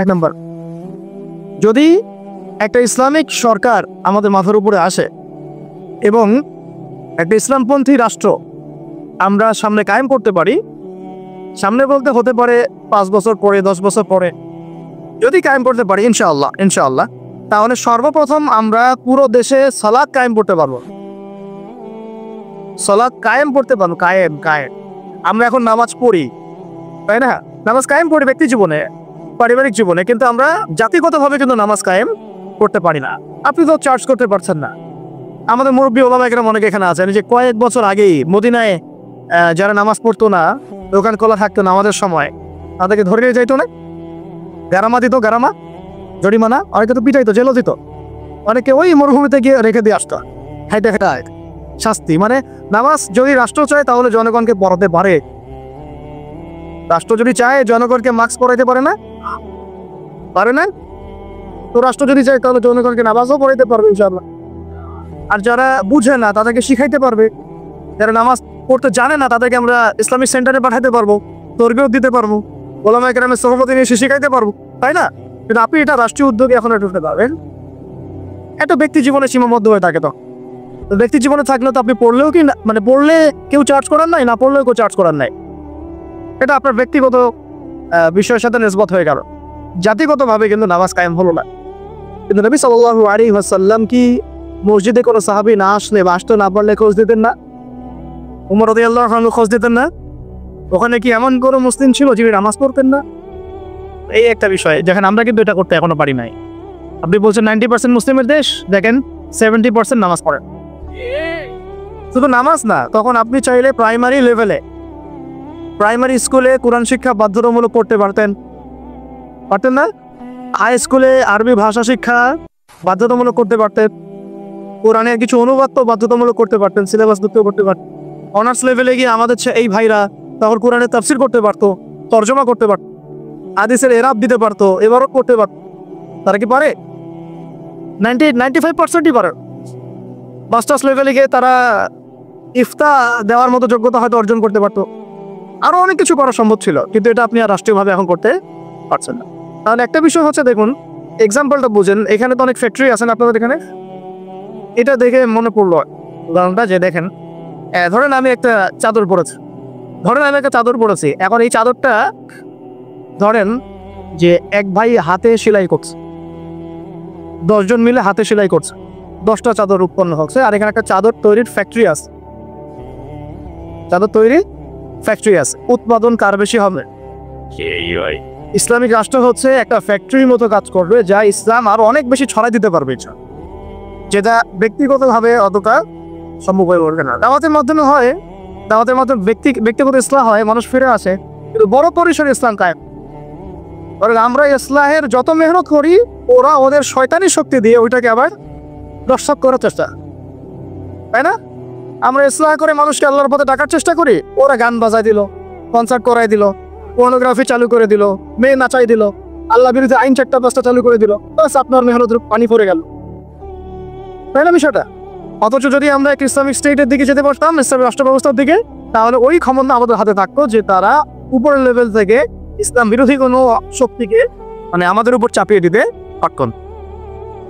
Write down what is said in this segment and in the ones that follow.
এক নম্বর, যদি একটা ইসলামিক সরকার আমাদের মাথার উপরে আসে এবং একটা ইসলামপন্থী রাষ্ট্র আমরা সামনে কায়েম করতে পারি, সামনে বলতে হতে পারে 5 বছর পরে, 10 বছর পরে যদি কায়েম করতে পারি ইনশাআল্লাহ, তাহলে সর্বপ্রথম আমরা পুরো দেশে সালাত কায়েম করতে পারবো। সালাত কায়েম করতে পারবো, কায়েম। আমরা এখন নামাজ পড়ি, তাই না? নামাজ কায়েম করি ব্যক্তি জীবনে, পারিবারিক জীবনে, কিন্তু আমরা জাতিগতভাবে কিন্তু নামাজ কায়েম করতে পারি না। আপনি তো চার্জ করতে পারছেন না। আমাদের মুরব্বী ওলামা একরাম অনেকে এখানে আছেন, যে কয়েক বছর আগেই মদিনায় যারা নামাজ পড়তো না, দোকান খোলা থাকতো না আমাদের সময়, তাদেরকে ধরে নিয়ে যাইতো না, গারামা দিত, গারামা জরিমানা, অনেকে তো পিটাইতো, জেলও দিত, অনেকে ওই মরুভূমিতে গিয়ে রেখে দিয়ে আসতো। হাইটা শাস্তি। মানে নামাজ যদি রাষ্ট্র চায় তাহলে জনগণকে পড়াতে পারে। রাষ্ট্র যদি চায় জনগণকে মাস্ক পড়াইতে পারে না? তো রাষ্ট্র যদি চায় তাহলে জনগণকে নামাজও পড়াইতে পারবে ইনশাআল্লাহ। আর যারা বুঝে না তাদেরকে শিখাইতে পারবে। যারা নামাজ পড়তে জানে না তাদেরকে আমরা ইসলামিক সেন্টারে পাঠাতে পারবো, তরবিয়ত দিতে পারবো, ওলামা কেরামের সহমত নিয়ে শিখাইতে পারবো, তাই না? কিন্তু আপনি এটা রাষ্ট্রীয় উদ্যোগে এখন ঢুকতে পারবেন। এটা ব্যক্তি জীবনে সীমাবদ্ধ হয়ে থাকে। তো ব্যক্তি জীবনে থাকলে তো আপনি পড়লেও কি মানে পড়লে কেউ চার্জ করার নাই, না পড়লেও কেউ চার্জ করার নাই। এটা আপনার ব্যক্তিগত বিষয়ের সাথে নিসবত হয়ে গেল। জাতিগতভাবে কিন্তু নামাজ কায়েম হলো না। কিন্তু নবী সাল্লাল্লাহু আলাইহি ওয়াসাল্লাম কি মসজিদে কোনো সাহাবী না আসলে বা আসতে না পারলে খোঁজ দিতেন না? উমর রাদিয়াল্লাহু আনহু খোঁজ দিতেন না? ওখানে কি এমন কোনো মুসলিম ছিল যিনি নামাজ পড়তেন না? এই একটা বিষয়, যেখানে আমরা কিন্তু এটা করতে এখনো পারি নাই। আপনি বলছেন 90% মুসলিমের দেশ, দেখেন 70% নামাজ পড়েন। শুধু নামাজ না, তখন আপনি চাইলে প্রাইমারি লেভেলে, প্রাইমারি স্কুলে কোরআন শিক্ষা বাধ্যতামূলক করতে পারতেন না? হাই স্কুলে আরবি ভাষা শিক্ষা বাধ্যতামূলক করতে পারতেন। কোরআনের কিছু অনুবাদ তো বাধ্যতামূলক করতে পারতেন, সিলেবাস যুক্ত করতে পারতেন। অনার্স লেভেলে গিয়ে আমাদের এই ভাইরা তখন কোরআনের তাফসির করতে পারতো, তর্জমা করতে পারতো, হাদিসের এরাব দিতে পারতো, এবারও করতে পারতো। তারা কি পারে? 95%ই পারে। মাস্টার্স লেভেলে গিয়ে তারা ইফতা দেওয়ার মতো যোগ্যতা হয়তো অর্জন করতে পারতো। আরো অনেক কিছু করা সম্ভব ছিল, কিন্তু এটা আপনি আর রাষ্ট্রীয়ভাবে এখন করতে পারছেন না। তাহলে একটা বিষয় হচ্ছে, দেখুন এক্সাম্পলটা বুঝেন। এখানে তো অনেক ফ্যাক্টরি আছেন আপনাদের এখানে। এটা দেখে মনে পড়লো উদাহরণটা, যে দেখেন ধরেন আমি একটা চাদর পরেছি, এখন এই চাদরটা ধরেন যে এক ভাই হাতে সেলাই করছে, 10 জন মিলে হাতে সেলাই করছে, 10টা চাদর উৎপন্ন হচ্ছে। আর এখানে একটা চাদর তৈরির ফ্যাক্টরি আছে, উৎপাদন কার বেশি হবে? ইসলামিক রাষ্ট্র হচ্ছে একটা ফ্যাক্টরির মতো কাজ করবে, যা ইসলাম আরো অনেক বেশি ছড়াই দিতে পারবে, যেটা ব্যক্তিগতভাবে অতটা সম্ভব হয়ে উঠবে না। দাওয়াতের মাধ্যমে ব্যক্তিগত ইসলাম হয়, মানুষ ফিরে আসে, কিন্তু বড় পরিসরে ইসলাম কায়েম। আমরা ইসলামের যত মেহনত করি, ওরা ওদের শয়তানি শক্তি দিয়ে ওইটাকে আবার দর্শক করার চেষ্টা, তাই না? আমরা ইসলাম করে মানুষকে আল্লাহর পথে ডাকার চেষ্টা করি, ওরা গান বাজাই দিল, কনসার্ট করাই দিল, পর্নোগ্রাফি চালু করে দিল, মেয়ে নাচাই দিল, আল্লাহ বিরুদ্ধে আইন 4টা-5টা চালু করে দিল, বাস আপনার মেহনত পানি পড়ে গেল, তাই না বিষয়টা? অথচ যদি আমরা এক ইসলামিক স্টেটের দিকে যেতে পারতাম, ইসলামিক রাষ্ট্র ব্যবস্থার দিকে, তাহলে ওই ক্ষমতা আমাদের হাতে থাকতো যে তারা উপরের লেভেল থেকে ইসলাম বিরোধী কোনো শক্তিকে মানে আমাদের উপর চাপিয়ে দিতে পারতেন।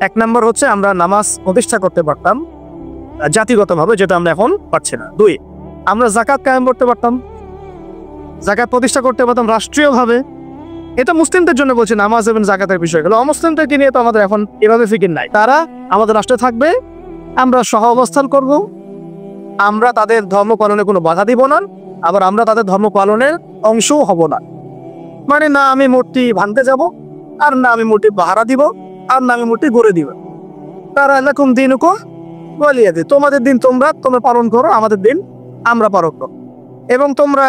1 নম্বর হচ্ছে আমরা নামাজ প্রতিষ্ঠা করতে পারতাম জাতিগতভাবে, যেটা আমরা এখন পারছি না। 2, আমরা যাকাত কায়েম করতে পারতাম, যাকাত প্রতিষ্ঠা করতে পারতাম রাষ্ট্রীয়ভাবে। এটা মুসলিমদের জন্য বলছি, নামাজ এবং যাকাতের বিষয়গুলো। অমুসলিমদেরকে নিয়ে তো আমাদের এখন এভাবে ফিকির নাই। তারা আমাদের রাষ্ট্রে থাকবে, আমরা সহ অবস্থান করব, আমরা তাদের ধর্ম পালনে কোনো বাধা দিব না, আবার আমরা তাদের ধর্ম পালনের অংশও হব না। মানে না আমি মূর্তি ভাঙতে যাব, আর না আমি মূর্তি পাহারা দিব, আর না আমি মূর্তি গড়ে দিব। তারা এরকম দিনকো বলিয়ে দিই, তোমাদের দিন তোমরা পালন করো, আমাদের দিন আমরা পালন করো। এবং তোমরা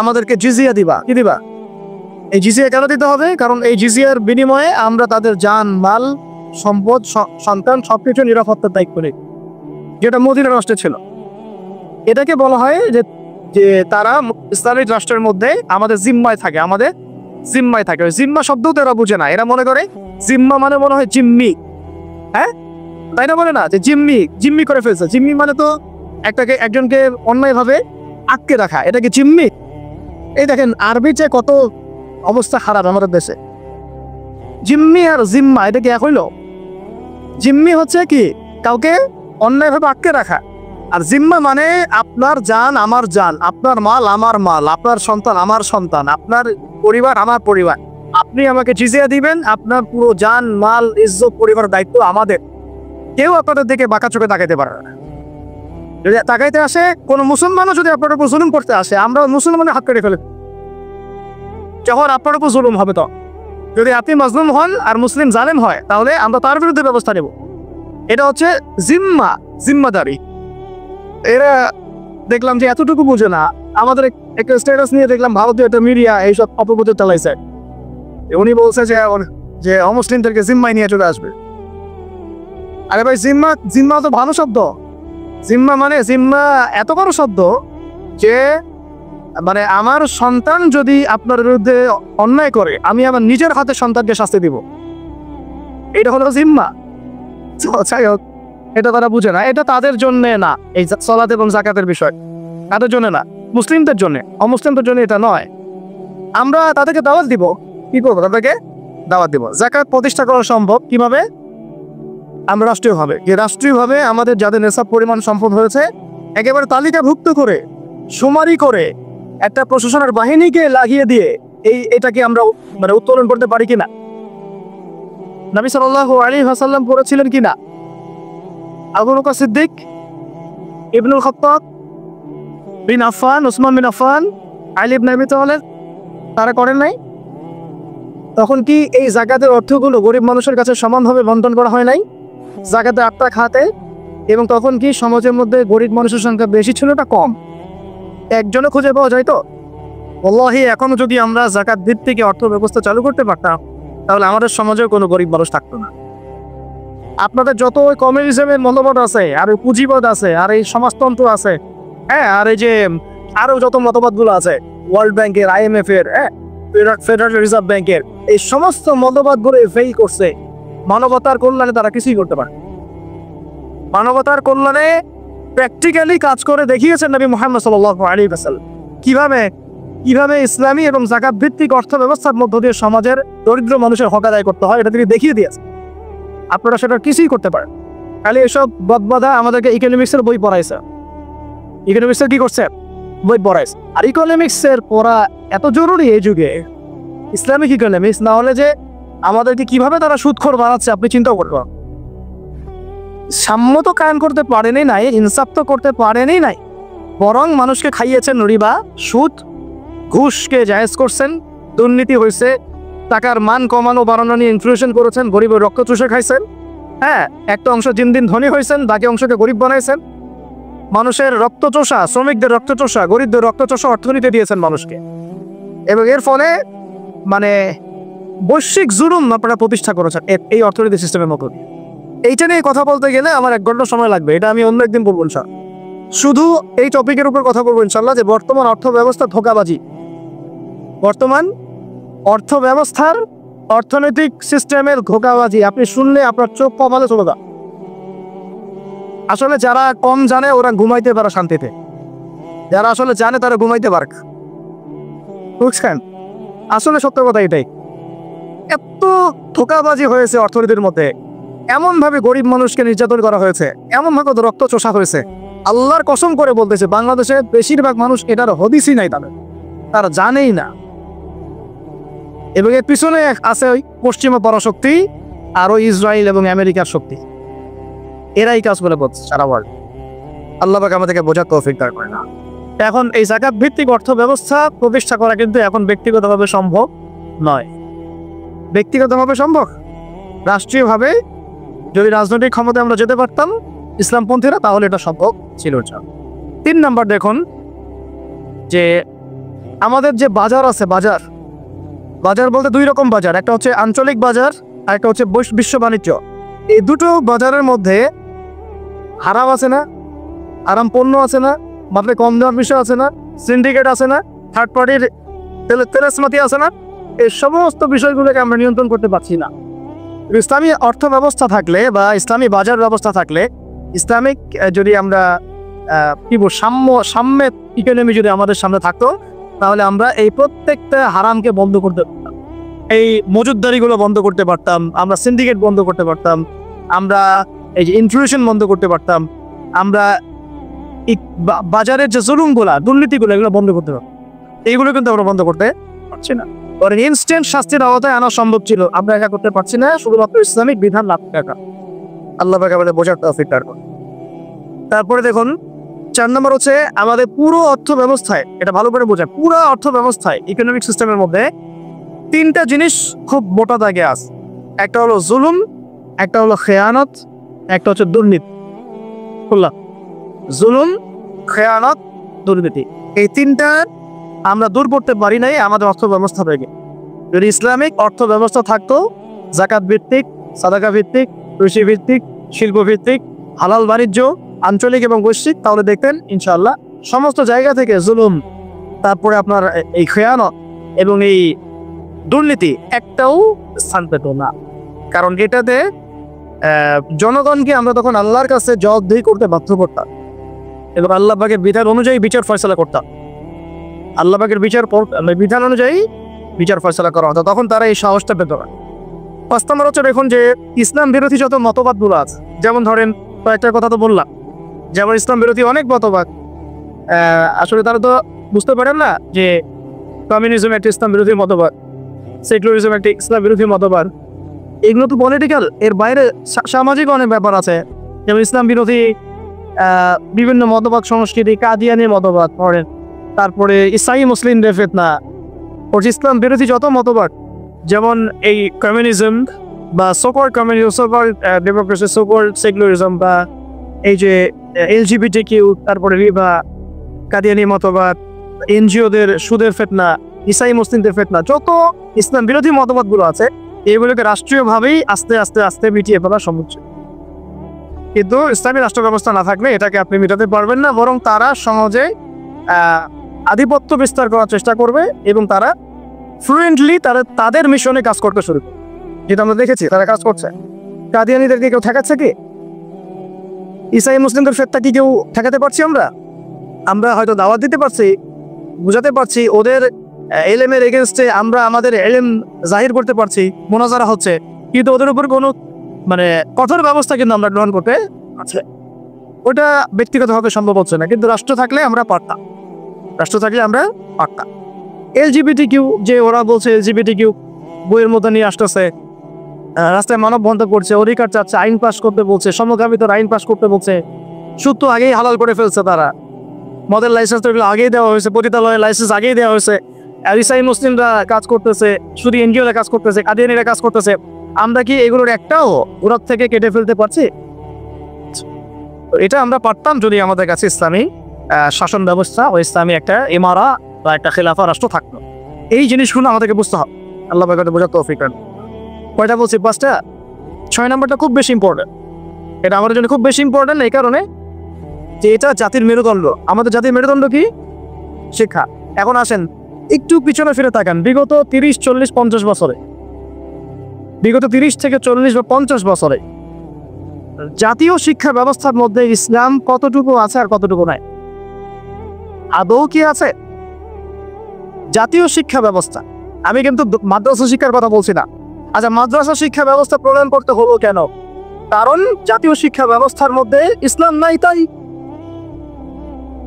আমাদেরকে জিজিয়া দিবা। কি দিবা? এই জিজিয়া কেন দিতে হবে? কারণ এই জিজিয়ার বিনিময়ে আমরা তাদের জান, মাল, সম্পদ, সন্তান সবকিছু নিরাপত্তার দায়িত্ব নিই, যেটা মদিনা রাষ্ট্রে ছিল। এটাকে বলা হয় যে তারা ইসলামিক রাষ্ট্রের মধ্যে আমাদের জিম্মায় থাকে। ওই জিম্মা শব্দও তো এরা বুঝে না। এরা মনে করে জিম্মা মানে মনে হয় জিম্মি, হ্যাঁ তাই না? বলে না যে জিম্মি করে ফেলছে। জিম্মি মানে তো একজনকে অন্যায়ভাবে আটকে রাখা, এটাকে জিম্মি। এই দেখেন আরবি চেয়ে কত অবস্থা খারাপ আমাদের দেশে। জিম্মি আর জিম্মা এটা কি এক হইল? জিম্মি হচ্ছে কি কাউকে অন্যায়ভাবে আটকে রাখা, আর জিম্মা মানে আপনার জান আমার জান, আপনার মাল আমার মাল, আপনার সন্তান আমার সন্তান, আপনার পরিবার আমার পরিবার। আপনি আমাকে জিজিয়া দিবেন, আপনার পুরো জান মাল ইজ্জত পরিবারের দায়িত্ব আমাদের। কেউ আপনাদের দিকে বাঁকা চোখে তাকাইতে পারে না। যদি তাকাইতে আসে কোনো মুসলমানও যদি আপনার উপর জুলুম করতে আসে, আমরা মুসলমানের হাত কেটে ফেলে যখন আপনার উপর জুলুম হবে। তো যদি আপনি মাজলুম হন আর মুসলিম জালেম হয়, তাহলে আমরা তার বিরুদ্ধে ব্যবস্থা নেব। এটা হচ্ছে জিম্মাদারি। এরা দেখলাম যে এতটুকু বুঝে না। আমাদের একটা স্ট্যাটাস নিয়ে দেখলাম ভারতীয় একটা মিডিয়া এইসব অপপ্রচার চালাইছে। উনি বলছে যে অমুসলিমদেরকে জিম্মায় নিয়ে চলে আসবে। আরে ভাই, জিম্মা তো ভালো শব্দ। জিম্মা এত বড় শব্দ যে মানে আমার সন্তান যদি আপনার বিরুদ্ধে অন্যায় করে, আমি আমার নিজের হাতে সন্তানকে শাস্তি দিব, এটা হলো জিম্মা। যাই হোক, এটা তারা বুঝে না। এটা তাদের জন্য না, এই সালাত এবং যাকাতের বিষয় তাদের জন্য না, মুসলিমদের জন্য। অমুসলিমদের জন্য এটা নয়। আমরা তাদেরকে দাওয়াত দিব। কি করবো? তাদেরকে দাওয়াত দিব। যাকাত প্রতিষ্ঠা করা সম্ভব কিভাবে? আমরা রাষ্ট্রীয়ভাবে আমাদের যাদের নেশাব পরিমাণ সম্পদ হয়েছে, একেবারে তালিকাভুক্ত করে সুমারি করে একটা প্রশাসনের বাহিনীকে লাগিয়ে দিয়ে এটাকে আমরা মানে উত্তোলন করতে পারি কিনা? নবী সাল্লাল্লাহু আলাইহি ওয়াসাল্লাম করেছিলেন কিনা? আবু বকর সিদ্দিক, ইবনুল খাত্তাব বিন আফফান, ওসমান বিন আফফান, আলী ইবনে আবি তালেব, তারা করেন নাই? তখন কি এই যাকাতের অর্থগুলো গরিব মানুষের কাছে সমানভাবে বন্টন করা হয় নাই? যাকাতে 8টা খাতে, এবং তখন কি সমাজের মধ্যে গরিব মানুষের সংখ্যা বেশি ছিল না কম? একজনও খুঁজে পাওয়া যায় তো? ওয়াল্লাহি, এখনো যদি আমরা যাকাত ভিত্তিক অর্থ ব্যবস্থা চালু করতে পারতাম, তাহলে আমাদের সমাজেও কোনো গরিব মানুষ থাকতো না। আপনাদের যত ওই কমিউনিজমের মতবাদ আছে, আর ওই পুঁজিবাদ আছে, আর এই সমাজতন্ত্র আছে, হ্যাঁ, আর এই যে আরো যত মতবাদগুলো আছে, ওয়ার্ল্ড ব্যাংকের, IMF এর, ফেডারেল রিজার্ভ ব্যাংকের, এই সমস্ত মতবাদগুলো ফেল করছে। মানবতার কল্যাণে তারা কিছুই করতে পারে। মানবতার কল্যাণে প্র্যাকটিক্যালি কাজ করে দেখিয়েছেন নবী মুহাম্মদ সাল্লাল্লাহু আলাইহি ওয়াসাল্লাম কিভাবে ইসলামী এবং যাকাত ভিত্তিক অর্থ ব্যবস্থার মধ্য দিয়ে সমাজের দরিদ্র মানুষের হক আদায় করতে হয়। এটা তিনি দেখিয়ে দিয়েছেন। আপনারা সেটা কিছুই করতে পারেন। খালি এসব বদবাধা আমাদেরকে ইকোনমিক্সের বই পড়াইছে। ইকোনমিক্সের কি করছে? বই পড়াইছে। আর ইকোনমিক্সের পড়া এত জরুরি এই যুগে, ইসলামিক ইকোনমিক্স, না হলে যে আমাদেরকে কিভাবে তারা সুদখোর বানাচ্ছে আপনি চিন্তা করবেন। সাম্য তো কায়েম করতে পারেনি নাই, ইনসাফ তো করতে পারেনি নাই, বরং মানুষকে খাইয়েছেন রিবা, সুদ, ঘুষকে জায়েজ করছেন, দুর্নীতি হয়েছে, টাকার মান কমানো বাড়ানো নিয়ে ইনফ্লেশন করেছেন, গরিবের রক্ত চুষে খাইছেন। হ্যাঁ, একটা অংশ দিন দিন ধনী হয়েছেন, বাকি অংশকে গরিব বানাইছেন। মানুষের রক্তচোষা, শ্রমিকদের রক্তচোষা, গরিবদের রক্তচোষা অর্থনীতি দিয়েছেন মানুষকে, এবং এর ফলে মানে বৈশ্বিক জুলুম আপনারা প্রতিষ্ঠা করেছেন এই অর্থনীতি সিস্টেমের মতো। এইটা নিয়ে কথা বলতে গেলে আমার 1 ঘন্টা সময় লাগবে, এটা আমি অন্য একদিন বলবো ইনশাআল্লাহ। শুধু এই টপিকের উপর কথা বলবো ইনশাআল্লাহ, যে বর্তমান অর্থ ব্যবস্থা ধোঁকাবাজি। বর্তমান অর্থ ব্যবস্থার, অর্থনৈতিক সিস্টেমের ধোঁকাবাজি আপনি শুনলে আপনার চোখ কপালে চলে যাবে। আসলে যারা কম জানে ওরা ঘুমাইতে পারে শান্তিতে, যারা আসলে জানে তারা ঘুমাইতে পারে। বুঝছেন? আসলে সত্য কথা এটাই। এত ধোঁকাবাজি হয়েছে অর্থনীতির মধ্যে, এমনভাবে গরিব মানুষকে নির্যাতন করা হয়েছে, এমনভাবে রক্ত চোষা হয়েছে। আল্লাহর কসম করে বলতেছে, বাংলাদেশে বেশিরভাগ মানুষ এটার হদিসই নাই, তারা জানেই না। এবং এর পিছনে আছে ওই পশ্চিমা পরাশক্তি আর ওই ইসরায়েল এবং আমেরিকার শক্তি। এরাই কাজ করে বলছে সারা ওয়ার্ল্ড। আল্লাহ পাক আমাদেরকে বোঝার তৌফিক দান করে না। এখন এই যাকাত ভিত্তিক অর্থ ব্যবস্থা প্রতিষ্ঠা করা কিন্তু এখন ব্যক্তিগতভাবে সম্ভব নয়। ব্যক্তিগতভাবে সম্ভব, রাষ্ট্রীয়ভাবে যদি রাজনৈতিক ক্ষমতায় আমরা যেতে পারতাম ইসলামপন্থীরা, তাহলে এটা সম্ভব ছিল। 3 নাম্বার দেখুন যে আমাদের যে বাজার আছে, বাজার বলতে 2 রকম বাজার, একটা হচ্ছে আঞ্চলিক বাজার আর একটা হচ্ছে বিশ্ব বাণিজ্য। এই দুটো বাজারের মধ্যে হারাম আছে না, হারাম পণ্য আছে না, মাত্র কম দেওয়ার বিষয় আছে না, সিন্ডিকেট আছে না, থার্ড পার্টির তেলেসমাতি আছে না, এই সমস্ত বিষয়গুলোকে আমরা নিয়ন্ত্রণ করতে পারছি না। ইসলামী অর্থ ব্যবস্থা থাকলে বা ইসলামী বাজার ব্যবস্থা থাকলে, ইসলামিক যদি আমরা কি বল সাম্যের ইকোনমি যদি আমাদের সামনে থাকতো, তাহলে আমরা এই প্রত্যেকটা হারামকে বন্ধ করতে পারতাম। এই মজুদদারিগুলো বন্ধ করতে পারতাম, আমরা সিন্ডিকেট বন্ধ করতে পারতাম, আমরা এই যে ইন্ট্রুশন বন্ধ করতে পারতাম, আমরা বাজারের যে জুলুমগুলা দুর্নীতিগুলো এগুলো বন্ধ করতে পারতাম। এইগুলো কিন্তু আমরা বন্ধ করতে পারছি না। ইনস্ট্যান্ট শাস্তির আওতায় আনা সম্ভব ছিল, আমরা একা করতে পারছি না, শুধুমাত্র ইসলামিক বিধান লাভ টাকা আল্লাহ পাক আমাদের বোঝার তৌফিক দান করুন। তারপরে দেখুন 4 নম্বর হচ্ছে আমাদের পুরো অর্থ ব্যবস্থায়, এটা ভালো করে বোঝায়, পুরো অর্থ ব্যবস্থায় ইকোনমিক সিস্টেমের মধ্যে 3টা জিনিস খুব মোটা দাগে আছে। একটা হলো জুলুম, একটা হলো খেয়ানত, একটা হচ্ছে দুর্নীতি। জুলুম, খেয়ানত, দুর্নীতি, এই 3টা আমরা দূর করতে পারি নাই আমাদের অর্থ ব্যবস্থা থেকে। যদি ইসলামিক অর্থ ব্যবস্থা থাকতো, জাকাত ভিত্তিক, সাদাকা ভিত্তিক, কৃষি ভিত্তিক, শিল্প ভিত্তিক, হালাল বাণিজ্য, আঞ্চলিক এবং বৈশ্বিক, তাহলে দেখতেন ইনশাআল্লাহ সমস্ত জায়গা থেকে জুলুম, তারপরে আপনার এই খেয়ানত এবং এই দুর্নীতি একটাও স্থান পেত না। কারণ এটাতে জনগণকে আমরা তখন আল্লাহর কাছে জবাবদিহি করতে বাধ্য করতাম এবং আল্লাহ পাকের বিধান অনুযায়ী বিচার ফয়সালা করতাম। আল্লাহ পাকের বিধান অনুযায়ী বিচার ফয়সালা করা হতো, তখন তারা এই সাহসটা পেত না। 5 নম্বর হচ্ছে দেখুন যে ইসলাম বিরোধী যত মতবাদগুলো আছে, যেমন ধরেন কয়েকটা কথা তো বললাম, যেমন ইসলাম বিরোধী অনেক মতবাদ, আসলে তারা তো বুঝতে পারেন না যে কমিউনিজম একটা ইসলাম বিরোধী মতবাদ, সেকুলারিজম একটা ইসলাম বিরোধী মতবাদ। এগুলো তো পলিটিক্যাল, এর বাইরে সামাজিক অনেক ব্যাপার আছে, যেমন ইসলাম বিরোধী বিভিন্ন মতবাদ সংস্কৃতি, কাদিয়ানি মতবাদ পড়েন, তারপরে ইসাই মুসলিমদের ফিতনা, ইসলাম বিরোধী যত মতবাদ, যেমন এই কমিউনিজম বা সোকল কমিউনিজম, সোকল ডেমোক্রেসি, সোকল সেকুলারিজম, বা এই যে LGBTQ, তারপরে রিবা, কাদিয়ানি মতবাদ, এনজিওদের সুদের ফিতনা, ইসাই মুসলিমদের ফিতনা, যত ইসলাম বিরোধী মতবাদগুলো আছে এগুলোকে রাষ্ট্রীয়ভাবেই আস্তে আস্তে আস্তে মিটিয়ে ফেলা সম্ভব। কিন্তু ইসলামী রাষ্ট্র ব্যবস্থা না থাকলে এটাকে আপনি মেটাতে পারবেন না, বরং তারা সমাজে আধিপত্য বিস্তার করার চেষ্টা করবে এবং তারা ফ্লুয়েন্টলি তাদের মিশনে কাজ করতে শুরু করবে, যেটা আমরা দেখেছি তারা কাজ করছে। কাদিয়ানিদেরকে কেউ ঠেকাচ্ছে কি? ইসাই মুসলিমদের ফেতনা কি কেউ ঠেকাতে পারছি? আমরা হয়তো দাওয়াত দিতে পারছি, বুঝাতে পারছি, ওদের এলেমের এগেনস্টে আমরা আমাদের এলেম জাহির করতে পারছি, মোনাজারা হচ্ছে, কিন্তু ওদের উপর কোনো কঠোর ব্যবস্থা কিন্তু আমরা গ্রহণ করতে আছে, ওটা ব্যক্তিগতভাবে সম্ভব হচ্ছে না। কিন্তু রাষ্ট্র থাকলে আমরা পারতাম, LGBTQ যে ওরা বলছে LGBTQ বইয়ের মতো নিয়ে আসতেছে, রাস্তায় মানববন্ধন করছে, অধিকার চাচ্ছে, আইন পাস করতে বলছে, সমকামিতার আইন পাস করতে বলছে, সুদ তো আগেই হালাল করে ফেলছে তারা, মদের লাইসেন্স তো এগুলো আগেই দেওয়া হয়েছে, পতিতালয়ের লাইসেন্স আগেই দেওয়া হয়েছে, ইসাই মুসলিমরা কাজ করতেছে, শুধু এনজিওরা কাজ করতেছে, কাদিয়ানিরা কাজ করতেছে। আমরা কি এগুলোর একটাও ওরার থেকে কেটে ফেলতে পারছি? এটা আমরা পারতাম যদি আমাদের কাছে ইসলামী শাসন ব্যবস্থা ও ইসলামী একটা ইমারা বা একটা খেলাফা রাষ্ট্র থাকতো। এই জিনিসগুলো আমাদেরকে বুঝতে হবে, আল্লাহ পাক বোঝার তৌফিক দান। কয়টা বলছি? 5টা। 6 নম্বরটা খুব বেশি ইম্পর্টেন্ট, এটা আমাদের জন্য খুব বেশি ইম্পর্টেন্ট এই কারণে যে এটা জাতির মেরুদণ্ড। আমাদের জাতির মেরুদণ্ড কি? শিক্ষা। এখন আসেন একটু পিছনে ফিরে তাকান, বিগত 30, 40, 50 বছরে, বিগত 30 থেকে 40 বা 50 বছরে জাতীয় শিক্ষা ব্যবস্থার মধ্যে ইসলাম কতটুকু আছে আর কতটুকু নাই? আদৌ কি আছে? জাতীয় শিক্ষা ব্যবস্থা, আমি কিন্তু মাদ্রাসা শিক্ষার কথা বলছি না। আচ্ছা, মাদ্রাসা শিক্ষা ব্যবস্থা প্রণয়ন করতে হলো কেন? কারণ জাতীয় শিক্ষা ব্যবস্থার মধ্যে ইসলাম নাই, তাই।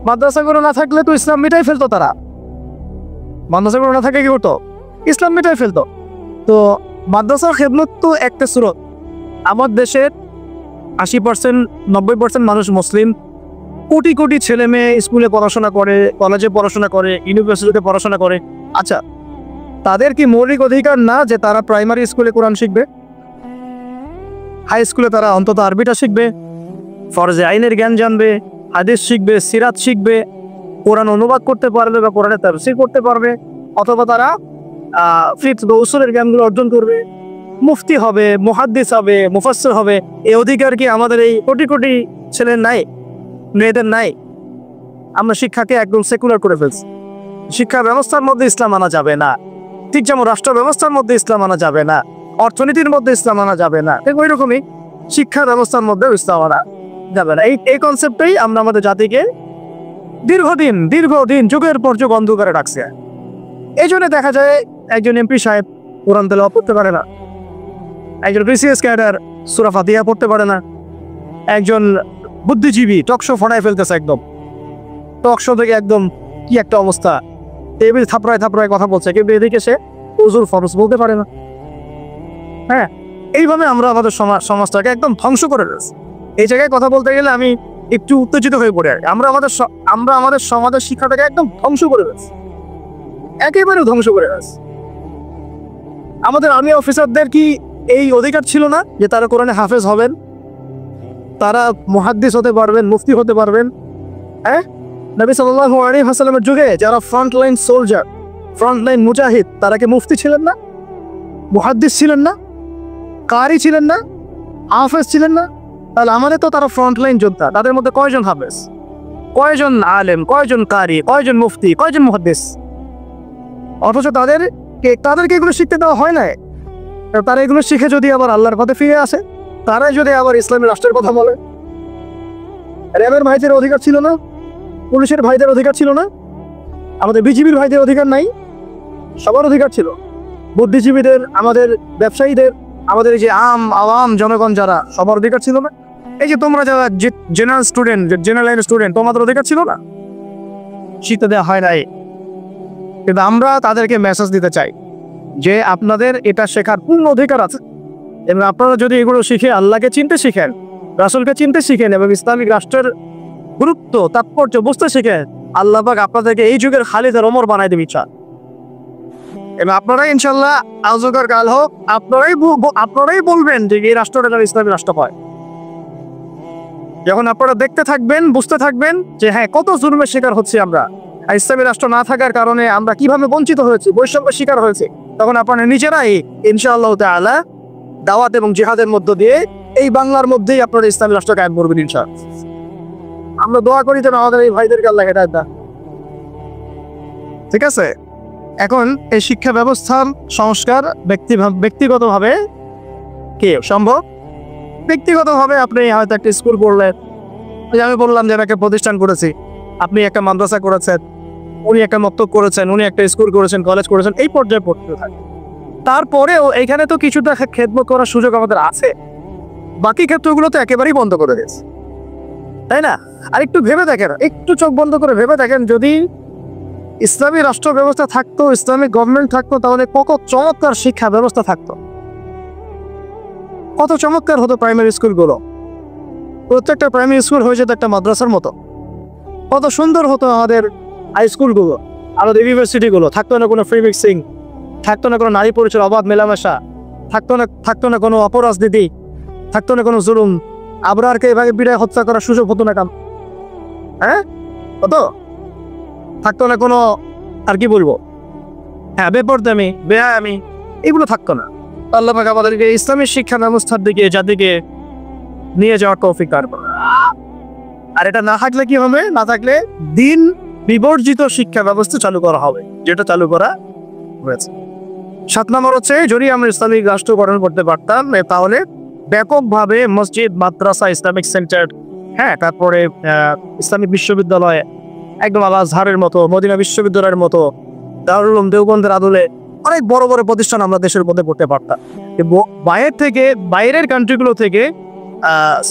মাদ্রাসাগুলো না থাকলে তো ইসলাম মিটাই ফেলতো তারা, মাদ্রাসাগুলো না থাকলে কি করতো? ইসলাম মিটাই ফেলতো। তো মাদ্রাসার খেদমত তো একটা সুরত। আমার দেশের 80%, 90% মানুষ মুসলিম, কোটি কোটি ছেলে মেয়ে স্কুলে পড়াশোনা করে, কলেজে পড়াশোনা করে, ইউনিভার্সিটিতে পড়াশোনা করে। আচ্ছা, তাদের কি মৌলিক অধিকার না যে তারা প্রাইমারি স্কুলে কোরআন শিখবে, হাই স্কুলে তারা অন্তত আরবিটা শিখবে, ফরজে আইনের জ্ঞান জানবে, হাদিস শিখবে, সিরাত শিখবে, কোরআন অনুবাদ করতে পারবে বা কোরআনের তাফসীর করতে পারবে, অথবা তারা ফিকহ বা উসুলের জ্ঞানগুলো অর্জন করবে, মুফতি হবে, মুহাদ্দিস হবে, মুফাসসির হবে? এই অধিকার কি আমাদের এই কোটি কোটি ছেলের নাই, মেয়েদের নাই? আমরা শিক্ষাকে একদম সেকুলার করে ফেলছি। শিক্ষা ব্যবস্থার মধ্যে ইসলাম আনা যাবে না, ঠিক যেমন রাষ্ট্র ব্যবস্থার মধ্যে ইসলাম আনা যাবে না, অর্থনীতির মধ্যে ইসলাম আনা যাবে না, ঠিক ওই রকমই শিক্ষা ব্যবস্থার মধ্যেও ইসলাম আনা যাবে না। এই কনসেপ্টটাই আমরা আমাদের জাতিকে দীর্ঘদিন যুগের পর যুগ অন্ধকারে রাখছে। এই জন্য দেখা যায় একজন এমপি সাহেব কোরআন তেলাওয়াত পড়তে পারে না, একজন বিসিএস ক্যাডার সূরা ফাতিহা পড়তে পারে না, একজন বুদ্ধিজীবী টকশো ফোনায় ফেলতেছে, একদম টকশো থেকে একদম কি একটা অবস্থা, টেবিল থাপড়ায় থাপড়ায় কথা বলছে, কিন্তু এদিকে সে হুজুর ফরজ বলতে পারে না। হ্যাঁ, এইভাবে আমরা আমাদের সমাজটাকে একদম ধ্বংস করে রয়েছি। এই জায়গায় কথা বলতে গেলে আমি একটু উত্তেজিত হয়ে পড়ে আর আমরা আমাদের সমাজের শিক্ষাটাকে একদম ধ্বংস করে রয়েছি, একেবারে ধ্বংস করে রয়েছি। আমাদের আর্মি অফিসারদের কি এই অধিকার ছিল না যে তারা কোরআনে হাফেজ হবেন, তারা মুহাদ্দিস হতে পারবেন, মুফতি হতে পারবেন? হ্যাঁ, নবী সাল্লাল্লাহু আলাইহি ওয়াসাল্লামের যুগে যারা ফ্রন্টলাইন সোলজার, ফ্রন্টলাইন মুজাহিদ, তারা কি মুফতি ছিলেন না, মুহাদ্দিস ছিলেন না, কারি ছিলেন না, হাফেজ ছিলেন না? তাহলে আমাদের তো তারা ফ্রন্টলাইন যোদ্ধা, তাদের মধ্যে কয়জন হাফেজ, কয়জন আলেম, কয়জন কারি, কয়জন মুফতি, কয়জন মুহাদ্দিস? অথচ তাদেরকে এগুলো শিখতে দেওয়া হয় না। তারা এগুলো শিখে যদি আবার আল্লাহর পথে ফিরে আসে, তারাই যদি আবার ইসলামী রাষ্ট্রের কথা বলে। র্যাবের ভাইদের অধিকার ছিল না, পুলিশের ভাইদের অধিকার ছিল না, আমাদের বিজিবির ভাইদের অধিকার নাই? সবার অধিকার ছিল, বুদ্ধিজীবীদের, আমাদের ব্যবসায়ীদের, আমাদের এই যে আওয়াম জনগণ যারা, সবার অধিকার ছিল না? এই যে তোমরা যারা জেনারেল স্টুডেন্ট, জেনারেল লাইনের স্টুডেন্ট, তোমাদের অধিকার ছিল না? শিখতে দেওয়া হয় নাই। কিন্তু আমরা তাদেরকে মেসেজ দিতে চাই যে আপনাদের এটা শেখার পূর্ণ অধিকার আছে, এবং আপনারা যদি এগুলো শিখে আল্লাহকে চিনতে শিখেন, রাসূলকে চিনতে শিখেন, এবং ইসলামিক রাষ্ট্রের গুরুত্ব তাৎপর্য বুঝতে শিখেন, আল্লাহ পাক আপনাদেরকে এই যুগের খালিদ আর ওমর বানাই দেবে ইচ্ছা। এবং আপনারাই ইনশাল্লাহ আজকার কাল হোক আপনারাই বলবেন যে এই রাষ্ট্রটা যেন ইসলামী রাষ্ট্র হয়। যখন আপনারা দেখতে থাকবেন, বুঝতে থাকবেন যে হ্যাঁ, কত জুলুমের শিকার হচ্ছে আমরা, আর ইসলামী রাষ্ট্র না থাকার কারণে আমরা কিভাবে বঞ্চিত হয়েছি, বৈষম্যের শিকার হয়েছে, তখন আপনারা নিজেরাই ইনশাআল্লাহ তাআলা দাওয়াত এবং জিহাদের মধ্য দিয়ে এই বাংলার মধ্যেই আপনারা ইসলামী রাষ্ট্র কায়েম করবেন ইনশাআল্লাহ। আমরা দোয়া করি যেন আমাদের এই ভাইদেরকে আল্লাহ হেদায়েত দেন। ঠিক আছে, এখন এই শিক্ষা ব্যবস্থার সংস্কার ব্যক্তিগতভাবে কি সম্ভব? ব্যক্তিগতভাবে আপনি হয়তো একটা স্কুল করলেন, আমি বললাম যে আমি একটা প্রতিষ্ঠান করেছি, আপনি একটা মাদ্রাসা করেছেন, উনি একটা মক্তব করেছেন, উনি একটা স্কুল করেছেন, কলেজ করেছেন, এই পর্যায়ে পড়তে থাকে। তারপরেও এইখানে তো কিছুটা খেদমত করার সুযোগ আমাদের আছে, বাকি ক্ষেত্রগুলো তো একেবারেই বন্ধ করে দিয়েছে, তাই না? আর একটু ভেবে দেখেন, একটু চোখ বন্ধ করে ভেবে দেখেন, যদি ইসলামী রাষ্ট্র ব্যবস্থা থাকতো, ইসলামিক গভর্নমেন্ট থাকতো, তাহলে কত চমৎকার শিক্ষা ব্যবস্থা থাকতো, কত চমৎকার হতো প্রাইমারি স্কুলগুলো, প্রত্যেকটা প্রাইমারি স্কুল হয়ে যেত একটা মাদ্রাসার মতো, কত সুন্দর হতো আমাদের হাই স্কুলগুলো, আমাদের ইউনিভার্সিটিগুলো। থাকতো না কোনো ফ্রি মিক্সিং, থাকতো না কোনো নারী পুরুষের অবাধ মেলামেশা, থাকতো না কোনো অপরাজনীতি, থাকতো না কোনো জুলুম, আবরারকে এভাবে বিদায় হত্যা করার সুযোগ হতো না কাম, হ্যাঁ হতো? থাকতো না কোনো, আর কি বলবো, হ্যাঁ, বেপরদামি, বেহায়ামি, এগুলো থাকতো না। আল্লাহ পাক আমাদেরকে ইসলামী শিক্ষা ব্যবস্থার দিকে, যাদিকে নিয়ে যাওয়ার তৌফিক দান করুন। আর এটা না থাকলে কি হবে? না থাকলে দিন বিবর্জিত শিক্ষা ব্যবস্থা চালু করা হবে, যেটা চালু করা হয়েছে। 7 নম্বর হচ্ছে, যদি আমরা ইসলামিক রাষ্ট্র গঠন করতে পারতাম, তাহলে ব্যাপকভাবে মসজিদ, মাদ্রাসা, ইসলামিক সেন্টার, হ্যাঁ, তারপরে ইসলামিক বিশ্ববিদ্যালয়, একদম আল আজহারের মতো, মদিনা বিশ্ববিদ্যালয়ের মতো, দারুল উলুম দেওবন্দের আদলে অনেক বড় বড় প্রতিষ্ঠান আমরা দেশের মধ্যে করতে পারতাম। বাইরের কান্ট্রিগুলো থেকে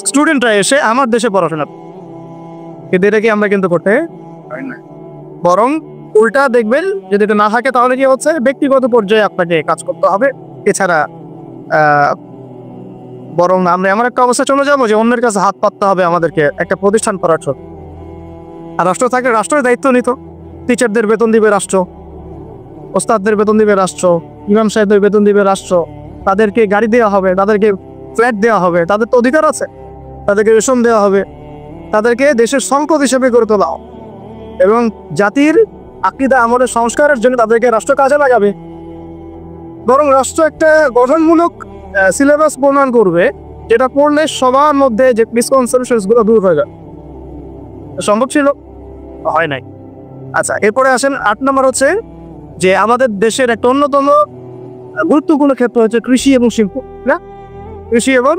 স্টুডেন্টরা এসে আমার দেশে পড়াশোনা, কিন্তু এটা কি আমরা কিন্তু করতে পারি না। বরং উল্টা দেখবেন, যদি এটা না থাকে তাহলে কি হচ্ছে, ব্যক্তিগত পর্যায়ে আপনাকে কাজ করতে হবে। এছাড়া বরং আমরা এমন একটা অবস্থা চলে যাবো যে অন্যের কাছে হাত পাততে হবে আমাদেরকে একটা প্রতিষ্ঠান করার জন্য। আর রাষ্ট্র থাকলে রাষ্ট্রের দায়িত্ব নিত, টিচারদের বেতন দিবে রাষ্ট্র, ওস্তাদদের বেতন দিবে রাষ্ট্র, ইমাম সাহেবদের বেতন দিবে রাষ্ট্র, তাদেরকে গাড়ি দেওয়া হবে, তাদেরকে ফ্ল্যাট দেওয়া হবে, তাদের তো অধিকার আছে, তাদেরকে রেশন দেওয়া হবে, তাদেরকে দেশের সম্পদ হিসেবে গড়ে তোলা, এবং জাতির আকীদা আমলের সংস্কারের জন্য তাদেরকে রাষ্ট্র কাজে লাগাবে। বরং রাষ্ট্র একটা গঠনমূলক সিলেবাস প্রণয়ন করবে, যেটা পড়লে সবার মধ্যে যে মিসকনসেপশনস গুলো দূর হয়ে যাবে। সম্ভব ছিল? হয় নাই। আচ্ছা, এরপরে আসেন 8 নম্বর হচ্ছে যে আমাদের দেশের একটা অন্যতম গুরুত্বপূর্ণ ক্ষেত্র হচ্ছে কৃষি এবং শিল্প, না? কৃষি এবং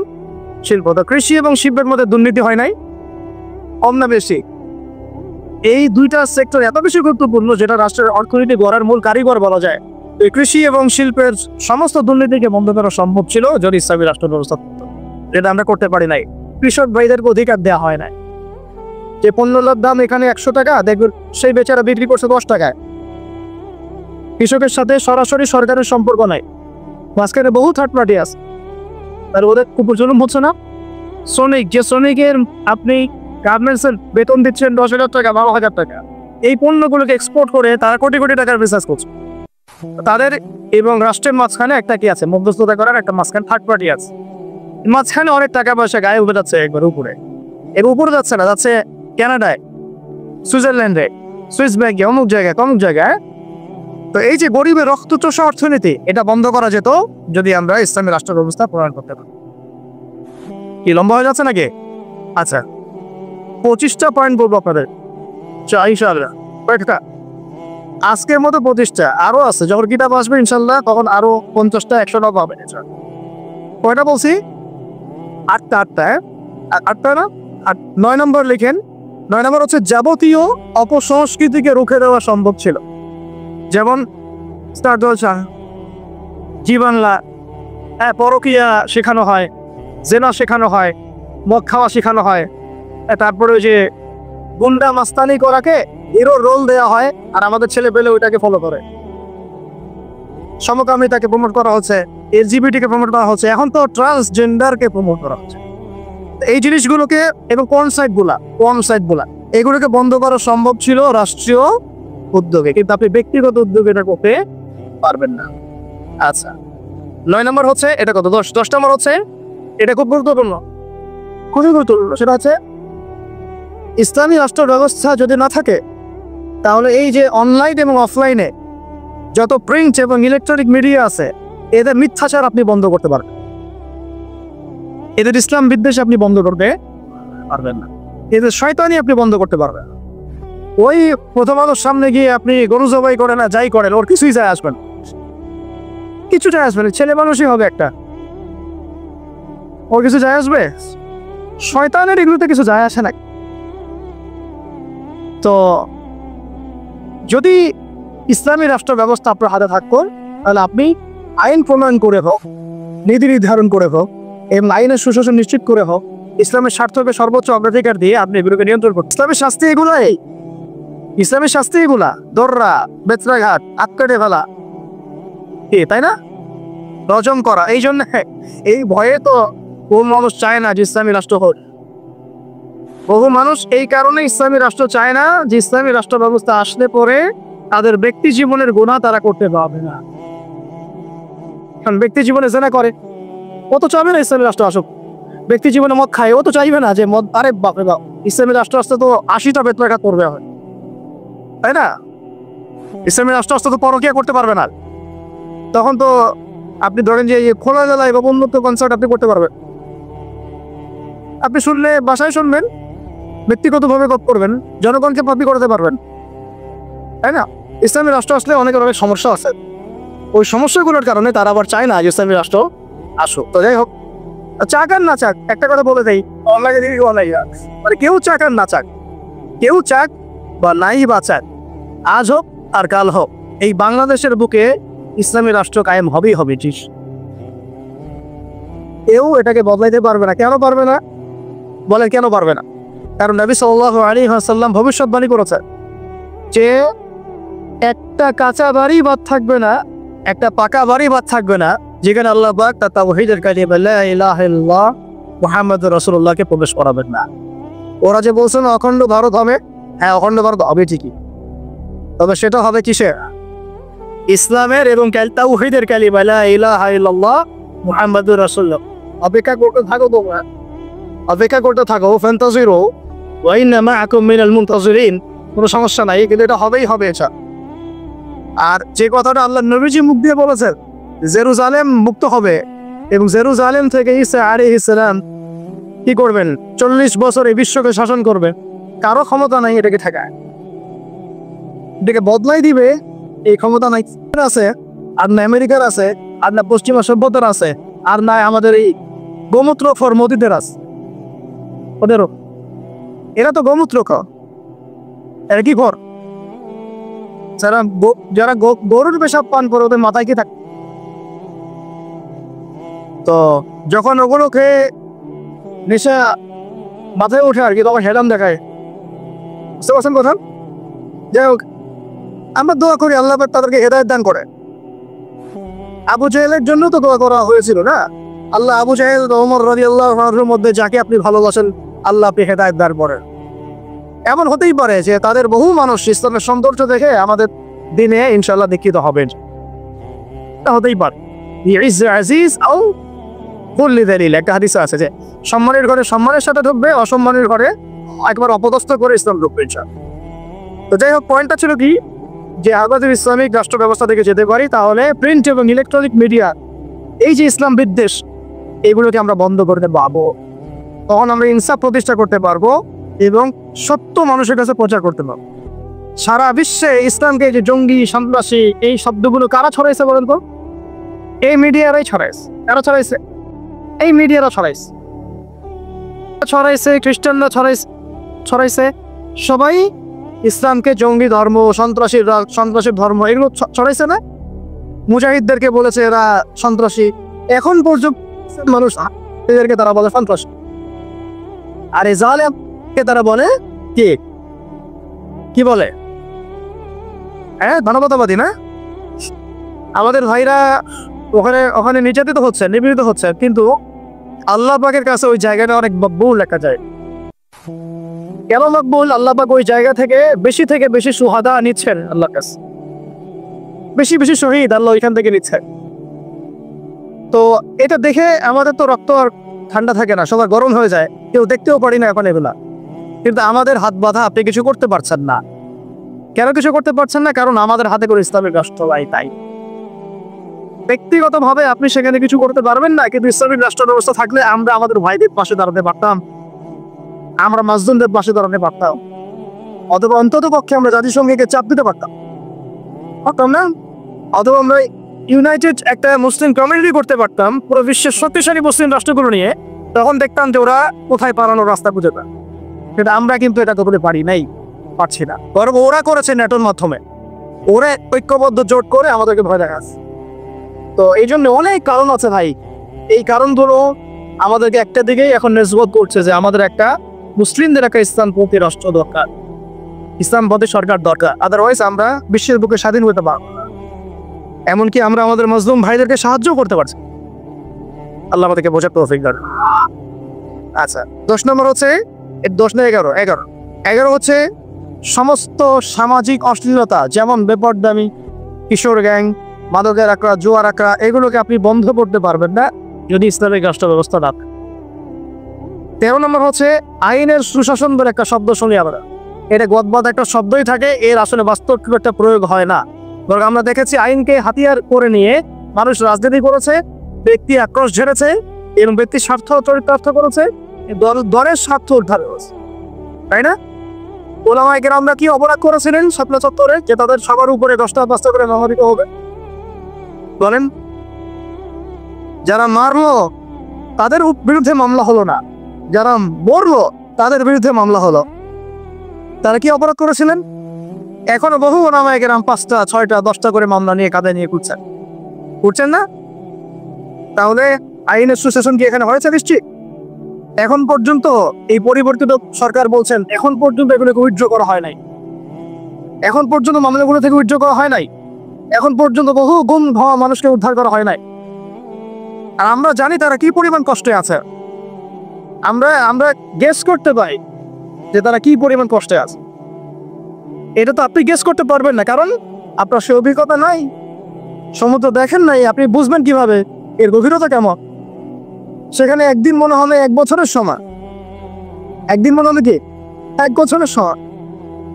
শিল্প। তো কৃষি এবং শিল্পের মধ্যে দুর্নীতি হয় নাই? কম না বেশি? এই দুইটা সেক্টর এত বেশি গুরুত্বপূর্ণ, যেটা রাষ্ট্রের অর্থনীতি গড়ার মূল কারিগর বলা যায়। এই কৃষি এবং শিল্পের সমস্ত দুর্নীতিকে বন্ধ করা সম্ভব ছিল যদি ইসলামী রাষ্ট্র ব্যবস্থা থাকতো, যেটা আমরা করতে পারি নাই। কৃষক ভাইদেরকে অধিকার দেওয়া হয় না। যে পণ্যের দাম এখানে 100 টাকা, দেখবেন সেই বেচারা বিক্রি করছে 10 টাকায়। কৃষকের সাথে সরাসরি সরকারের সম্পর্ক নাই, মাঝখানে বহু থার্ড পার্টি আছে, আর ওদের উপর জুলুম হচ্ছে না। শ্রমিকের আপনি গার্মেন্টসের বেতন দিচ্ছেন 10,000 টাকা, 12,000 টাকা, এই পণ্যগুলোকে এক্সপোর্ট করে তারা কোটি কোটি টাকার বিজনেস করছে। তাদের এবং রাষ্ট্রের মাঝখানে একটা কি আছে, মধ্যস্থতা করার একটা মাঝখানে থার্ড পার্টি আছে। মাঝখানে অনেক টাকা পয়সা গায়ে উঠে যাচ্ছে, একবার উপরে। এর উপরে যাচ্ছে না, যাচ্ছে কানাডায়, সুইজারল্যান্ডে, সুইস ব্যাংকে, অমুক জায়গায় অমুক জায়গায়। তো এই যে গরিবের রক্তচোষা অর্থনীতি, এটা বন্ধ করা যেত যদি আমরা ইসলামী রাষ্ট্র ব্যবস্থা প্রণয়ন করতে পারি। কি লম্বা হয়ে যাচ্ছে নাকি? আচ্ছা, 25টা পয়েন্ট বলবো আপনাদের, ইনশাআল্লাহ। কয়েকটা আজকের মতো 25টা, আরো আছে। যখন কিতাব আসবে ইনশাল্লাহ তখন আরো 50টা 100টা পাবেন। কয়টা বলছি? 8টা। 8টা না, 9 নম্বর লিখেন। 9 নম্বর হচ্ছে যাবতীয় অপসংস্কৃতিকে রুখে দেওয়া সম্ভব ছিল। যেমন স্টার জলসা, জি বাংলা, পরকীয়া শেখানো হয়, জেনা শেখানো হয়, মদ খাওয়া শেখানো হয়, তারপরে ওই যে গুন্ডা মাস্তানি করাকে হিরো রোল দেওয়া হয়, আর আমাদের ছেলে পেলে ওইটাকে ফলো করে। সমকামিতাকে প্রমোট করা হচ্ছে, এলজিবিটিকে প্রমোট করা হচ্ছে, এখন তো ট্রান্সজেন্ডারকে প্রমোট করা হচ্ছে। এই জিনিসগুলোকে এবং কোন সাইটগুলা এগুলোকে বন্ধ করা সম্ভব ছিল রাষ্ট্রীয় উদ্যোগে, কিন্তু আপনি ব্যক্তিগত উদ্যোগে এটা করতে পারবেন না। আচ্ছা, 9 নম্বর হচ্ছে এটা কত, 10 নম্বর হচ্ছে এটা খুব গুরুত্বপূর্ণ, খুবই গুরুত্বপূর্ণ। সেটা হচ্ছে ইসলামী রাষ্ট্র ব্যবস্থা যদি না থাকে, তাহলে এই যে অনলাইন এবং অফলাইনে যত প্রিন্ট এবং ইলেকট্রনিক মিডিয়া আছে, এদের মিথ্যাচার আপনি বন্ধ করতে পারবেন, এদের ইসলাম বিদ্বেষ আপনি বন্ধ করতে পারবেন না, এদের শয়তানি আপনি বন্ধ করতে পারবেন। ওই প্রথম আলোর সামনে গিয়ে আপনি গরু জবাই করেন না, যাই করেন, ওর কিছুই যায় আসবেন, কিছু যায় আসবে না। ছেলে মানুষই হবে একটা, ওর কিছু যায় আসবে? শয়তানের এগুলোতে কিছু যায় আসে না। তো যদি ইসলামী রাষ্ট্র ব্যবস্থা আপনার হাতে থাকতো, তাহলে আপনি আইন প্রণয়ন করে হোক, নীতি নির্ধারণ করে হোক এবং আইনের সুশাসন নিশ্চিত করে হোক, ইসলামের স্বার্থকে সর্বোচ্চ অগ্রাধিকার দিয়ে আপনি এগুলোকে নিয়ন্ত্রণ করতে। ইসলামের শাস্তি এগুলাই, ইসলামের শাস্তি এগুলা, দররা, বেত্রাঘাত, আটকাটে ফেলা, তাই না? রজম করা। এই জন্য এই ভয়ে তো বহু মানুষ চায় না যে ইসলামী রাষ্ট্র হোক। বহু মানুষ এই কারণে ইসলামী রাষ্ট্র চায় না যে ইসলামী রাষ্ট্র ব্যবস্থা আসলে পরে তাদের ব্যক্তি জীবনের গুনাহ তারা করতে পারবে না। কারণ ব্যক্তি জীবনে জেনা করে, ও তো চাইবে না ইসলামী রাষ্ট্র আসুক। ব্যক্তি জীবনে মদ খায়, ও তো চাইবে না যে মদ, আরে বাপরে বাপ, ইসলামী রাষ্ট্র আসতে তো 80টা বেত্রাঘাত করবে হয়, তাই না? ইসলামী রাষ্ট্র আসতে তো পরকীয়া করতে পারবে না। তখন তো আপনি ধরেন যে খোলা জেলায় বা উন্নত কনসার্ট আপনি করতে পারবেন, আপনি শুনলে বাসায় শুনবেন, ব্যক্তিগতভাবে গপ করবেন, জনগণকে পাপি করতে পারবেন, তাই না? ইসলামী রাষ্ট্র আসলে অনেকের অনেক সমস্যা আছে, ওই সমস্যাগুলোর কারণে তারা আবার চায় না যে ইসলামী রাষ্ট্র আসুক। তো যাই হোক, চাক আর না চাক, একটা কথা বলে দেই, অনলাইনে দিবি অনলাইন, মানে কেউ চাক আর না চাক, কেউ চাক বা নাই বা চাক, আজ হোক আর কাল হোক, এই বাংলাদেশের বুকে ইসলামী রাষ্ট্র কায়েম হবেই হবে। ঠিক, কেউ এটাকে বদলাইতে পারবে না। কেন পারবে না বলে? কেন পারবে না? কারণ নবী সাল্লাল্লাহু আলাইহি ওয়াসাল্লাম ভবিষ্যৎবাণী করেছেন যে একটা কাঁচা বাড়ি বাদ থাকবে না, একটা পাকা বাড়ি বাদ থাকবে না, যেখানে আল্লাহ পাক তার তাওহীদের কালিমা লা ইলাহা ইল্লাল্লাহ মুহাম্মাদুর রাসূলুল্লাহকে প্রবেশ করাবেন না। ওরা যে বলছেন অখণ্ড ভারত হবে, হ্যাঁ অখণ্ড ভারত হবে ঠিকই, তবে সেটা হবে কিসের? ইসলামের এবং তাওহীদের কালিমা লা ইলাহা ইল্লাল্লাহ মুহাম্মাদুর রাসূলুল্লাহ। অপেক্ষা করতে থাকো তোমরা, অপেক্ষা করতে থাকো, ফান্তাজিরু ওয়া ইন্না মাআকুম মিনাল মুনতাজিরিন। কোনো সমস্যা নাই, কিন্তু এটা হবেই হবে এটা। আর যে কথাটা আল্লাহ নবীজি মুখ দিয়ে বলেছেন, জেরুজালেম মুক্ত হবে এবং জেরুজালেম থেকে ঈসা আলাইহিস সালাম কি করবেন? 40 বছর এই বিশ্বকে শাসন করবে, কারো ক্ষমতা নাই এটাকে ঠেকায়, এটাকে বদলাই দিবে, এই ক্ষমতা নাই আছে, আর না আমেরিকার আছে, আর না পশ্চিমা সভ্যতার আছে, আর না আমাদের এই গোমূত্র ফরমতিদের আছে। ওদেরও এরা তো গোমূত্র খাও, এরা কি কর? যারা গরুর পেশাব পান করে ওদের মাথায় কি থাকে? তো যখন ওগুলোকে নেশা মাথায় ওঠে আর কি, তখন হেরাম দেখায়। বুঝতে পারছেন কথা? যাই হোক, আমরা দোয়া করি আল্লাহ পাক তাদেরকে হেদায়েত দান করে। আবু জাহেলের জন্য তো দোয়া করা হয়েছিল না? আল্লাহ আবু জাহেল ওমর রাদিয়াল্লাহু আনহুর মধ্যে যাকে আপনি ভালোবাসেন আল্লাহ আপনি হেদায়েত দান করেন। এমন হতেই পারে যে তাদের বহু মানুষ ইসলামের সৌন্দর্য দেখে আমাদের দিনে ইনশাআল্লাহ দীক্ষিত হবেন। এটা হতেই পারে। ইজ্জ আজিজ আও কুল্লি যালিল, একটা হাদিসে আছে যে সম্মানের ঘরে সম্মানের সাথে ঢুকবে, অসম্মানের ঘরে একবার অপদস্থ করে ইসলাম ঢুকবে ইনশাআল্লাহ। তো যাই হোক, পয়েন্টটা ছিল কি, যে আমরা যদি ইসলামিক রাষ্ট্র ব্যবস্থা থেকে যেতে পারি তাহলে প্রিন্ট এবং ইলেকট্রনিক মিডিয়া এই যে ইসলাম বিদ্বেষ এগুলোকে আমরা বন্ধ করতে পারবো। তখন আমরা ইনসাফ প্রতিষ্ঠা করতে পারবো এবং সত্য মানুষের কাছে প্রচার করতে পারবো। সারা বিশ্বে ইসলামকে যে জঙ্গি সন্ত্রাসী এই শব্দগুলো কারা ছড়াইছে বলেন তো? এই মিডিয়ারাই ছড়াইছে। কারা ছড়াইছে? এই মিডিয়ারা ছড়াইছে, খ্রিস্টানরা ছড়াইছে। সবাই ইসলামকে জঙ্গি ধর্ম, সন্ত্রাসী ধর্ম এগুলো ছড়াইছে না? মুজাহিদদেরকে বলেছে এরা সন্ত্রাসী। এখন পর্যন্ত মানুষ এদেরকে তারা বলে সন্ত্রাসী, আর এই জালেমকে তারা বলে কি বলে? হ্যাঁ, মানবতাবাদী না? আমাদের ভাইরা ওখানে নির্যাতিত হচ্ছে, নিপীড়িত হচ্ছে, কিন্তু আল্লাহ পাকের কাছে ওই জায়গাটা অনেক মকবুল একটা জায়গা। কেন মকবুল? আল্লাহ পাক ওই জায়গা থেকে বেশি সুহাদা নিচ্ছেন আল্লাহর কাছে, বেশি শহীদ আল্লাহ ওইখান থেকে নিচ্ছেন। তো এটা দেখে আমাদের তো রক্ত আর ঠান্ডা থাকে না, সবার গরম হয়ে যায়, কেউ দেখতেও পারি না এখন এগুলা। কিন্তু আমাদের হাত বাঁধা, আপনি কিছু করতে পারছেন না। কেন কিছু করতে পারছেন না? কারণ আমাদের হাতে করে ইসলামের রাষ্ট্র তাই। ব্যক্তিগতভাবে আপনি সেখানে কিছু করতে পারবেন না, কিন্তু ইসলামিক রাষ্ট্র ব্যবস্থা থাকলে আমরা আমাদের ভাইদের পাশে দাঁড়াতে পারতাম, আমরা মাজলুমদের পাশে দাঁড়াতে পারতাম, অথবা অন্তত পক্ষে আমরা জাতিসংঘকে চাপ দিতে পারতাম না? অথবা আমরা ইউনাইটেড একটা মুসলিম কমিউনিটি করতে পারতাম পুরো বিশ্বের শক্তিশালী মুসলিম রাষ্ট্রগুলো নিয়ে। তখন দেখতাম যে ওরা কোথায় পালানোর রাস্তা খুঁজে পায়। কিন্তু আমরা কিন্তু এটা করতে পারছি না। বরং ওরা করেছে নেটোর মাধ্যমে, ওরা ঐক্যবদ্ধ জোট করে আমাদেরকে ভয় দেখাচ্ছে। তো এই জন্য অনেক কারণ আছে ভাই। এই কারণগুলো আমাদেরকে একটা দিকেই এখন নিসবত করছে যে আমাদের একটা মুসলিমদের একটা ইসলামপন্থী রাষ্ট্র দরকার, ইসলামপন্থী সরকার দরকার। আদারওয়াইজ আমরা বিশ্বের বুকে স্বাধীন হতে পারবো না। এমনকি আমরা আমাদের মজলুম ভাইদেরকে সাহায্য করতে পারছি। আল্লাহ আমাদেরকে বোঝার তৌফিক দান। আচ্ছা, 10 নম্বর হচ্ছে 10 না 11 হচ্ছে সমস্ত সামাজিক অশ্লীলতা, যেমন বেপরদামি, কিশোর গ্যাং, মাদকের আকড়া, জুয়ার আকড়া, এগুলোকে আপনি বন্ধ করতে পারবেন না যদি ইসলামিক রাষ্ট্র ব্যবস্থা না থাকে। 13 নম্বর হচ্ছে আইনের সুশাসন বলে একটা শব্দ শুনি আমরা। এটা গদবাদ একটা শব্দই থাকে, এর আসলে বাস্তব খুব একটা প্রয়োগ হয় না। বরং আমরা দেখেছি আইনকে হাতিয়ার করে নিয়ে মানুষ রাজনীতি করেছে, ব্যক্তি আক্রোশ ঝেড়েছে এবং ব্যক্তির স্বার্থ চরিতার্থ করেছে, দলের স্বার্থ উদ্ধার করেছে, তাই না? ওলামায়ে কেরামরা কি অপরাধ করেছিলেন শাপলা চত্বরে যে তাদের সবার উপরে 10টা 5টা করে নাগরিক হবে? বলেন, যারা মারলো তাদের বিরুদ্ধে মামলা হলো না, যারা মরলো তাদের বিরুদ্ধে মামলা হলো। তারা কি অপরাধ করেছিলেন? এখনো বহু ওলামায়ে কেরাম 5টা 6টা 10টা করে মামলা নিয়ে কাঁধে নিয়ে ঘুরছেন না? তাহলে আইনের সুশাসন কি এখানে হয়েছে? নিশ্চিত। এখন পর্যন্ত এই পরিবর্তিত সরকার বলছেন এখন পর্যন্ত এগুলোকে উইথড্র করা হয় নাই, এখন পর্যন্ত মামলাগুলো থেকে উইথড্র করা হয় নাই, এখন পর্যন্ত বহু গুম হওয়া মানুষকে উদ্ধার করা হয় নাই। আর আমরা জানি তারা কি পরিমাণ কষ্টে আছে। আমরা গেস করতে পাই যে তারা কি পরিমাণ কষ্টে আছে। এটা তো আপনি গেস করতে পারবেন না, কারণ আপনার সে অভিজ্ঞতা নাই, সমুদ্র দেখেন নাই, আপনি বুঝবেন কিভাবে এর গভীরতা কেমন। সেখানে একদিন মনে হবে 1 বছরের সময়, একদিন মনে হবে কি 1 বছরের সময়।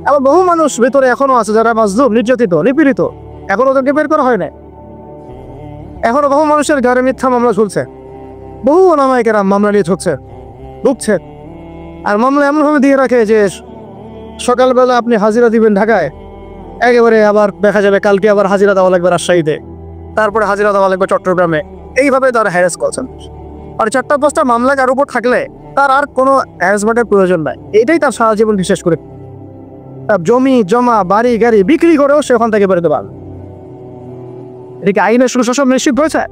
আবার বহু মানুষ ভেতরে এখনো আছে যারা মাজলুম, নির্যাতিত, নিপীড়িত, এখনো ওদেরকে বের করা হয় না। এখনো বহু মানুষের ঘরে মিথ্যা মামলা চলছে, বহু ওলামায়ে কেরাম মামলা নিয়ে ঢুকছে। আর মামলা এমনভাবে দিয়ে রাখে যে সকালবেলা আপনি হাজিরা দিবেন ঢাকায়, একেবারে আবার দেখা যাবে কালকে আবার হাজিরা দেওয়া লাগবে রাজশাহীতে, তারপরে হাজিরা দেওয়া লাগবে চট্টগ্রামে। এইভাবে তারা হ্যারাস করছেন। আর 4টা 5টা মামলা কার উপর থাকলে তার আর কোনো হ্যারাসমেন্টের প্রয়োজন নাই। এটাই তার সারা জীবন বিশেষ করে তার জমি জমা বাড়ি গাড়ি বিক্রি করেও সে ওখান থেকে বেরোতে পারবে। এদিকে আইনের সুশাসন নিশ্চিত হয়েছে।